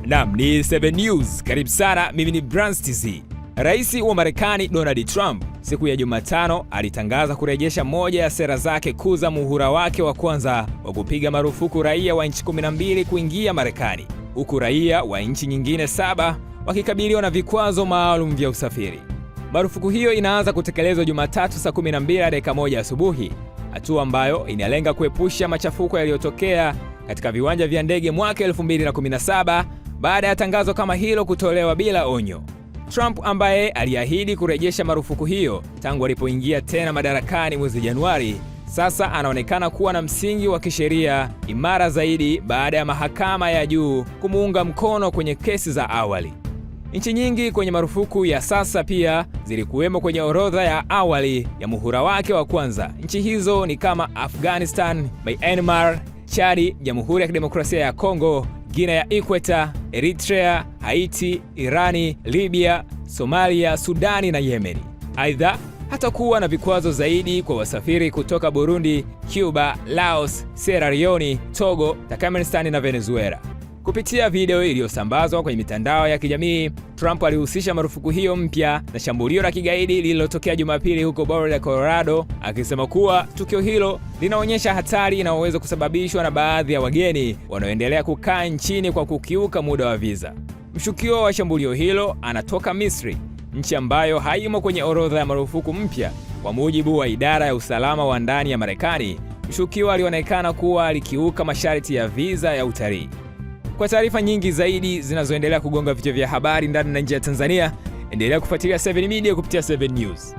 Naam, ni 7 News. Karibu sana, mimi ni Brands TZ. Rais wa Marekani Donald Trump siku ya Jumatano alitangaza kurejesha moja ya sera zake kuu za muhula wake wa kwanza wa kupiga marufuku raia wa nchi 12 kuingia Marekani, huku raia wa nchi nyingine 7 wakikabiliwa na vikwazo maalum vya usafiri. Marufuku hiyo inaanza kutekelezwa Jumatatu saa 12:01 asubuhi, hatua ambayo inalenga kuepusha machafuko yaliyotokea katika viwanja vya ndege mwaka 2017 baada ya tangazo kama hilo kutolewa bila onyo. Trump ambaye aliahidi kurejesha marufuku hiyo tangu alipoingia tena madarakani mwezi Januari, sasa anaonekana kuwa na msingi wa kisheria imara zaidi baada ya mahakama ya juu kumuunga mkono kwenye kesi za awali. Nchi nyingi kwenye marufuku ya sasa pia zilikuwemo kwenye orodha ya awali ya muhula wake wa kwanza. Nchi hizo ni kama Afghanistan, Myanmar, Chad, Jamhuri ya Kidemokrasia ya Kongo, Guinea ya Ikweta, Eritrea, Haiti, Irani, Libya, Somalia, Sudani na Yemen. Aidha, hatakuwa na vikwazo zaidi kwa wasafiri kutoka Burundi, Cuba, Laos, Sierra Leone, Togo, Turkmenistan na Venezuela. Kupitia video iliyosambazwa kwenye mitandao ya kijamii, Trump alihusisha marufuku hiyo mpya na shambulio la kigaidi lililotokea Jumapili huko Boulder, Colorado, akisema kuwa tukio hilo linaonyesha hatari inayoweza kusababishwa na baadhi ya wageni wanaoendelea kukaa nchini kwa kukiuka muda wa visa. Mshukiwa wa shambulio hilo anatoka Misri, nchi ambayo haimo kwenye orodha ya marufuku mpya. Kwa mujibu wa idara ya usalama wa ndani ya Marekani, mshukiwa alionekana kuwa alikiuka masharti ya visa ya utalii. Kwa taarifa nyingi zaidi zinazoendelea kugonga vichwa vya habari ndani na nje ya Tanzania, endelea kufuatilia 7 Media kupitia 7 News.